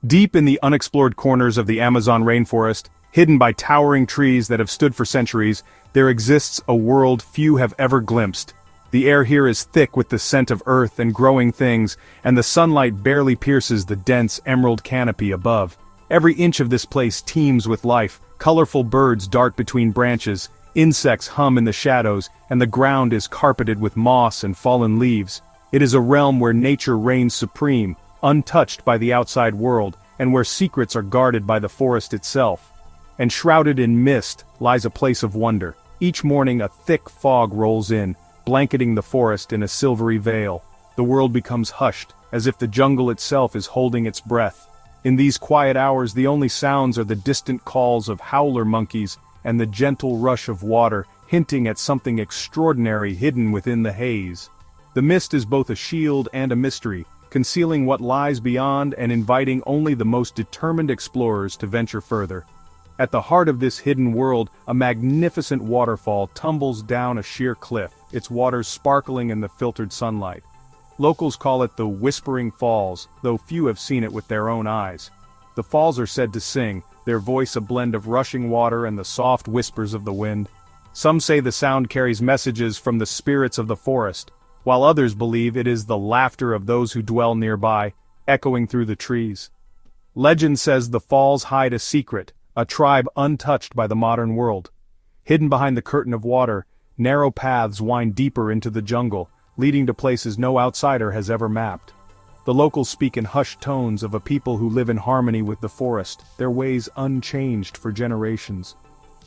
Deep in the unexplored corners of the Amazon rainforest, hidden by towering trees that have stood for centuries, there exists a world few have ever glimpsed. The air here is thick with the scent of earth and growing things, and the sunlight barely pierces the dense emerald canopy above. Every inch of this place teems with life. Colorful birds dart between branches, insects hum in the shadows, and the ground is carpeted with moss and fallen leaves. It is a realm where nature reigns supreme, untouched by the outside world, and where secrets are guarded by the forest itself. And shrouded in mist lies a place of wonder. Each morning a thick fog rolls in, blanketing the forest in a silvery veil. The world becomes hushed, as if the jungle itself is holding its breath. In these quiet hours the only sounds are the distant calls of howler monkeys and the gentle rush of water, hinting at something extraordinary hidden within the haze. The mist is both a shield and a mystery, concealing what lies beyond and inviting only the most determined explorers to venture further. At the heart of this hidden world, a magnificent waterfall tumbles down a sheer cliff, its waters sparkling in the filtered sunlight. Locals call it the Whispering Falls, though few have seen it with their own eyes. The falls are said to sing, their voice a blend of rushing water and the soft whispers of the wind. Some say the sound carries messages from the spirits of the forest, while others believe it is the laughter of those who dwell nearby, echoing through the trees. Legend says the falls hide a secret, a tribe untouched by the modern world. Hidden behind the curtain of water, narrow paths wind deeper into the jungle, leading to places no outsider has ever mapped. The locals speak in hushed tones of a people who live in harmony with the forest, their ways unchanged for generations.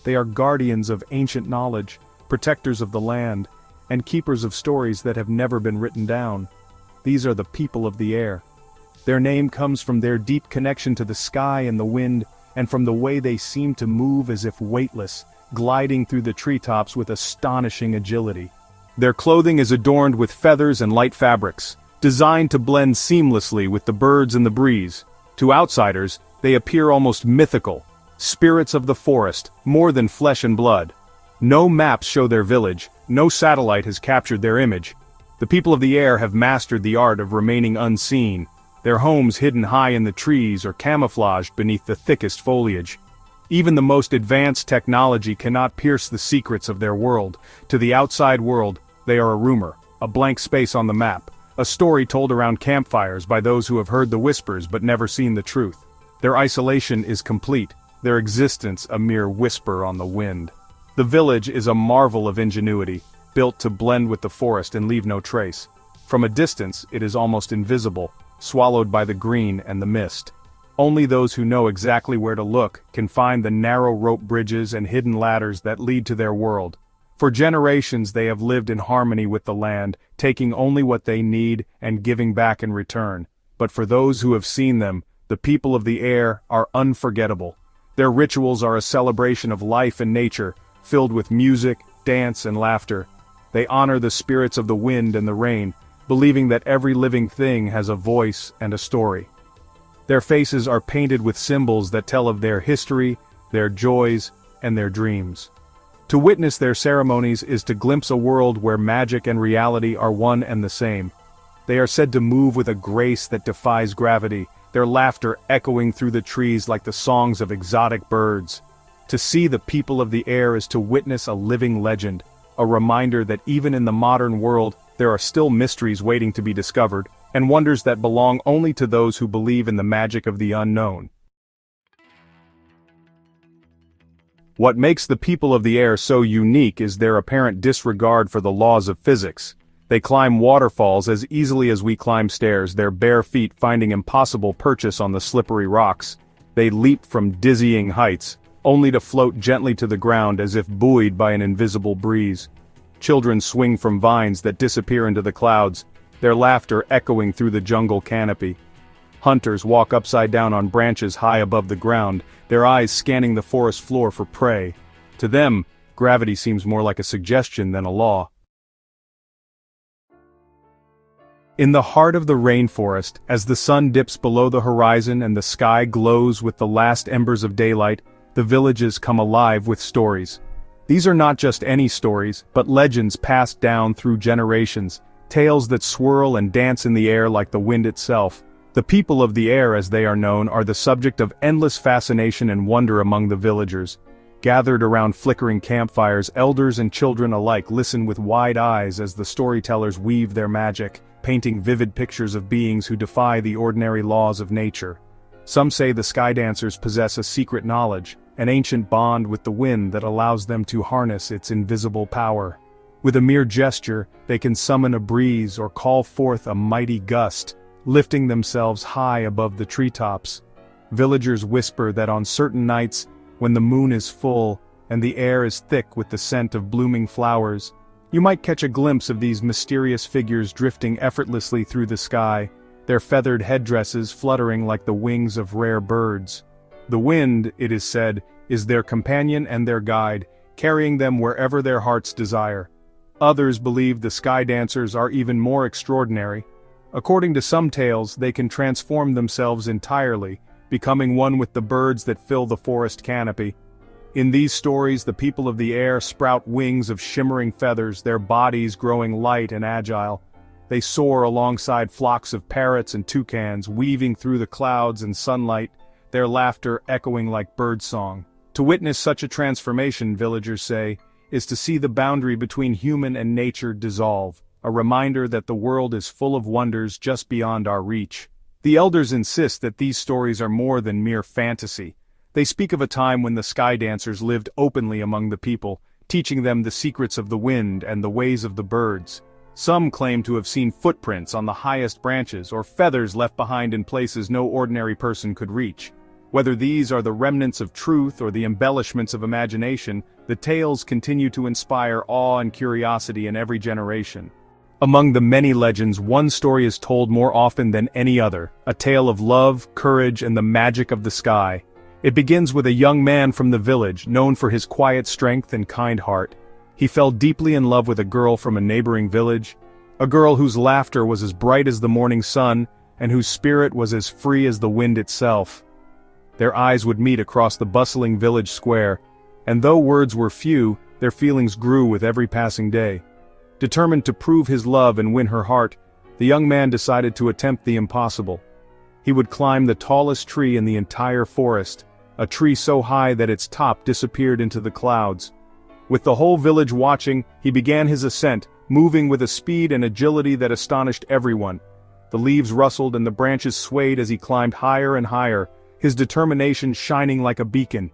They are guardians of ancient knowledge, protectors of the land, and keepers of stories that have never been written down. These are the people of the air. Their name comes from their deep connection to the sky and the wind, and from the way they seem to move as if weightless, gliding through the treetops with astonishing agility. Their clothing is adorned with feathers and light fabrics, designed to blend seamlessly with the birds and the breeze. To outsiders, they appear almost mythical, spirits of the forest, more than flesh and blood. No maps show their village, no satellite has captured their image. The people of the air have mastered the art of remaining unseen, their homes hidden high in the trees or camouflaged beneath the thickest foliage. Even the most advanced technology cannot pierce the secrets of their world. To the outside world, they are a rumor, a blank space on the map, a story told around campfires by those who have heard the whispers but never seen the truth. Their isolation is complete, their existence a mere whisper on the wind. The village is a marvel of ingenuity, built to blend with the forest and leave no trace. From a distance, it is almost invisible, swallowed by the green and the mist. Only those who know exactly where to look can find the narrow rope bridges and hidden ladders that lead to their world. For generations they have lived in harmony with the land, taking only what they need and giving back in return. But for those who have seen them, the people of the air are unforgettable. Their rituals are a celebration of life and nature, filled with music, dance, and laughter. They honor the spirits of the wind and the rain, believing that every living thing has a voice and a story. Their faces are painted with symbols that tell of their history, their joys, and their dreams. To witness their ceremonies is to glimpse a world where magic and reality are one and the same. They are said to move with a grace that defies gravity, their laughter echoing through the trees like the songs of exotic birds. To see the people of the air is to witness a living legend, a reminder that even in the modern world, there are still mysteries waiting to be discovered, and wonders that belong only to those who believe in the magic of the unknown. What makes the people of the air so unique is their apparent disregard for the laws of physics. They climb waterfalls as easily as we climb stairs, their bare feet finding impossible purchase on the slippery rocks. They leap from dizzying heights, only to float gently to the ground as if buoyed by an invisible breeze. Children swing from vines that disappear into the clouds, their laughter echoing through the jungle canopy. Hunters walk upside down on branches high above the ground, their eyes scanning the forest floor for prey. To them, gravity seems more like a suggestion than a law. In the heart of the rainforest, as the sun dips below the horizon and the sky glows with the last embers of daylight, the villages come alive with stories. These are not just any stories, but legends passed down through generations, tales that swirl and dance in the air like the wind itself. The people of the air, as they are known, are the subject of endless fascination and wonder among the villagers. Gathered around flickering campfires, elders and children alike listen with wide eyes as the storytellers weave their magic, painting vivid pictures of beings who defy the ordinary laws of nature. Some say the sky dancers possess a secret knowledge, an ancient bond with the wind that allows them to harness its invisible power. With a mere gesture, they can summon a breeze or call forth a mighty gust, lifting themselves high above the treetops. Villagers whisper that on certain nights, when the moon is full, and the air is thick with the scent of blooming flowers, you might catch a glimpse of these mysterious figures drifting effortlessly through the sky, their feathered headdresses fluttering like the wings of rare birds. The wind, it is said, is their companion and their guide, carrying them wherever their hearts desire. Others believe the sky dancers are even more extraordinary. According to some tales, they can transform themselves entirely, becoming one with the birds that fill the forest canopy. In these stories, the people of the air sprout wings of shimmering feathers, their bodies growing light and agile. They soar alongside flocks of parrots and toucans, weaving through the clouds and sunlight, their laughter echoing like birdsong. To witness such a transformation, villagers say, is to see the boundary between human and nature dissolve, a reminder that the world is full of wonders just beyond our reach. The elders insist that these stories are more than mere fantasy. They speak of a time when the sky dancers lived openly among the people, teaching them the secrets of the wind and the ways of the birds. Some claim to have seen footprints on the highest branches or feathers left behind in places no ordinary person could reach. Whether these are the remnants of truth or the embellishments of imagination, the tales continue to inspire awe and curiosity in every generation. Among the many legends, one story is told more often than any other, a tale of love, courage, and the magic of the sky. It begins with a young man from the village, known for his quiet strength and kind heart. He fell deeply in love with a girl from a neighboring village, a girl whose laughter was as bright as the morning sun, and whose spirit was as free as the wind itself. Their eyes would meet across the bustling village square, and though words were few, their feelings grew with every passing day. Determined to prove his love and win her heart, the young man decided to attempt the impossible. He would climb the tallest tree in the entire forest, a tree so high that its top disappeared into the clouds. With the whole village watching, he began his ascent, moving with a speed and agility that astonished everyone. The leaves rustled and the branches swayed as he climbed higher and higher, his determination shining like a beacon.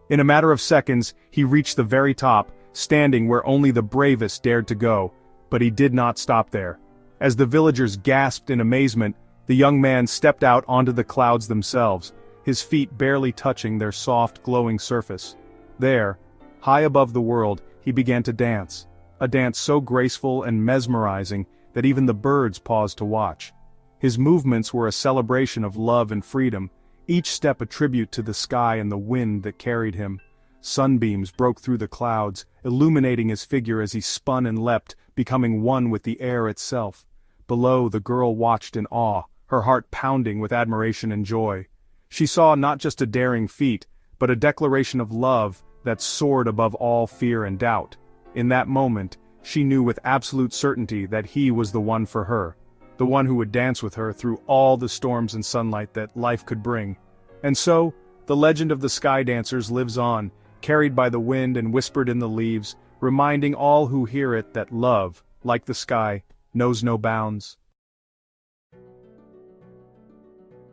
In a matter of seconds, he reached the very top, standing where only the bravest dared to go, but he did not stop there. As the villagers gasped in amazement, the young man stepped out onto the clouds themselves, his feet barely touching their soft, glowing surface. There, high above the world, he began to dance, a dance so graceful and mesmerizing that even the birds paused to watch. His movements were a celebration of love and freedom, each step a tribute to the sky and the wind that carried him. Sunbeams broke through the clouds, illuminating his figure as he spun and leapt, becoming one with the air itself. Below, the girl watched in awe, her heart pounding with admiration and joy. She saw not just a daring feat, but a declaration of love that soared above all fear and doubt. In that moment, she knew with absolute certainty that he was the one for her, the one who would dance with her through all the storms and sunlight that life could bring. And so, the legend of the sky dancers lives on, carried by the wind and whispered in the leaves, reminding all who hear it that love, like the sky, knows no bounds.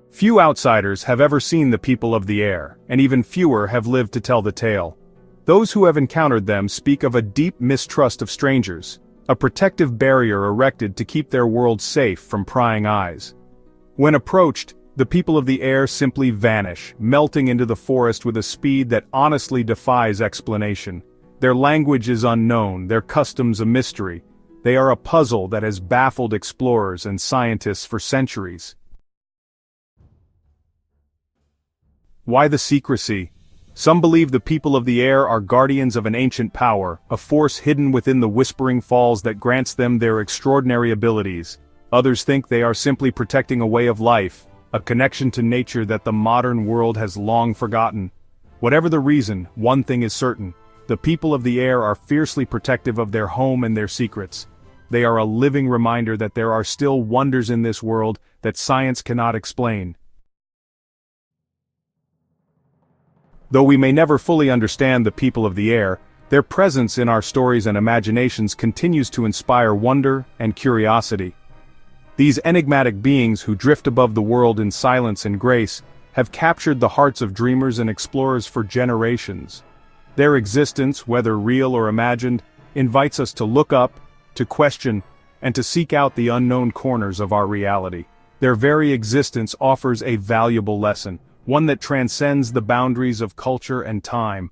Few outsiders have ever seen the people of the air, and even fewer have lived to tell the tale. Those who have encountered them speak of a deep mistrust of strangers, a protective barrier erected to keep their world safe from prying eyes. When approached, the people of the air simply vanish, melting into the forest with a speed that honestly defies explanation. Their language is unknown, their customs a mystery. They are a puzzle that has baffled explorers and scientists for centuries. Why the secrecy? Some believe the people of the air are guardians of an ancient power, a force hidden within the whispering falls that grants them their extraordinary abilities. Others think they are simply protecting a way of life, a connection to nature that the modern world has long forgotten. Whatever the reason, one thing is certain: the people of the air are fiercely protective of their home and their secrets. They are a living reminder that there are still wonders in this world that science cannot explain. Though we may never fully understand the people of the air, their presence in our stories and imaginations continues to inspire wonder and curiosity. These enigmatic beings who drift above the world in silence and grace have captured the hearts of dreamers and explorers for generations. Their existence, whether real or imagined, invites us to look up, to question, and to seek out the unknown corners of our reality. Their very existence offers a valuable lesson, one that transcends the boundaries of culture and time.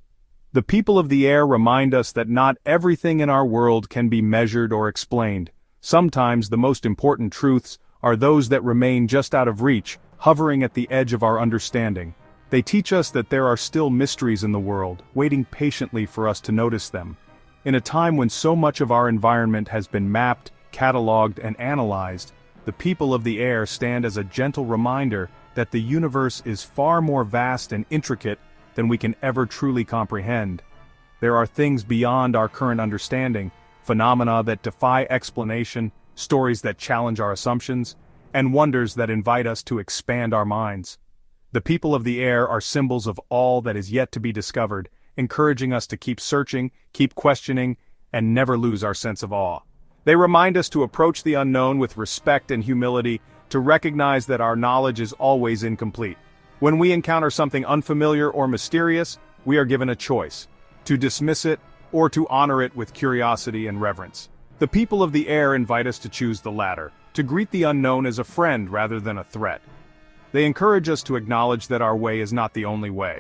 The people of the air remind us that not everything in our world can be measured or explained. Sometimes the most important truths are those that remain just out of reach, hovering at the edge of our understanding. They teach us that there are still mysteries in the world, waiting patiently for us to notice them. In a time when so much of our environment has been mapped, cataloged, and analyzed, the people of the air stand as a gentle reminder that the universe is far more vast and intricate than we can ever truly comprehend. There are things beyond our current understanding, phenomena that defy explanation, stories that challenge our assumptions, and wonders that invite us to expand our minds. The people of the air are symbols of all that is yet to be discovered, encouraging us to keep searching, keep questioning, and never lose our sense of awe. They remind us to approach the unknown with respect and humility, to recognize that our knowledge is always incomplete. When we encounter something unfamiliar or mysterious, we are given a choice: to dismiss it or to honor it with curiosity and reverence. The people of the air invite us to choose the latter, to greet the unknown as a friend rather than a threat. They encourage us to acknowledge that our way is not the only way.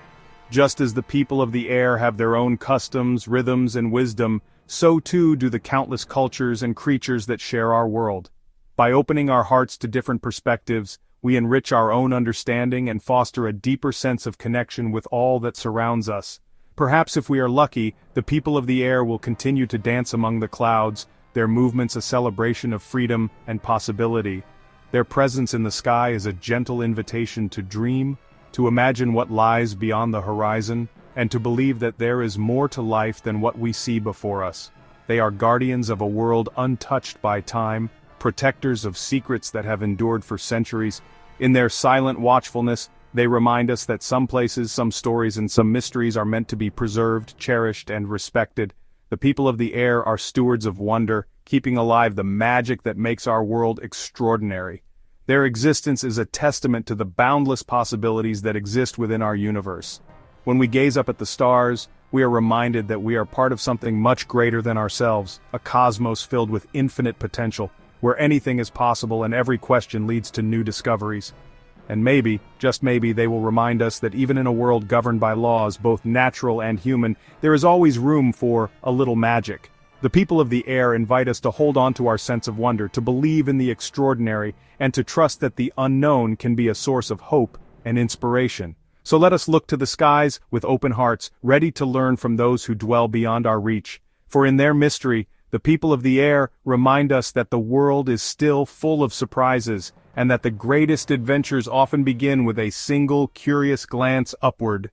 Just as the people of the air have their own customs, rhythms, and wisdom, so too do the countless cultures and creatures that share our world. By opening our hearts to different perspectives, we enrich our own understanding and foster a deeper sense of connection with all that surrounds us. Perhaps if we are lucky, the people of the air will continue to dance among the clouds, their movements a celebration of freedom and possibility. Their presence in the sky is a gentle invitation to dream, to imagine what lies beyond the horizon, and to believe that there is more to life than what we see before us. They are guardians of a world untouched by time, protectors of secrets that have endured for centuries. In their silent watchfulness, they remind us that some places, some stories, and some mysteries are meant to be preserved, cherished, and respected. The people of the air are stewards of wonder, keeping alive the magic that makes our world extraordinary. Their existence is a testament to the boundless possibilities that exist within our universe. When we gaze up at the stars, we are reminded that we are part of something much greater than ourselves, a cosmos filled with infinite potential, where anything is possible and every question leads to new discoveries. And maybe, just maybe, they will remind us that even in a world governed by laws, both natural and human, there is always room for a little magic. The people of the air invite us to hold on to our sense of wonder, to believe in the extraordinary, and to trust that the unknown can be a source of hope and inspiration. So let us look to the skies with open hearts, ready to learn from those who dwell beyond our reach. For in their mystery, the people of the air remind us that the world is still full of surprises, and that the greatest adventures often begin with a single curious glance upward.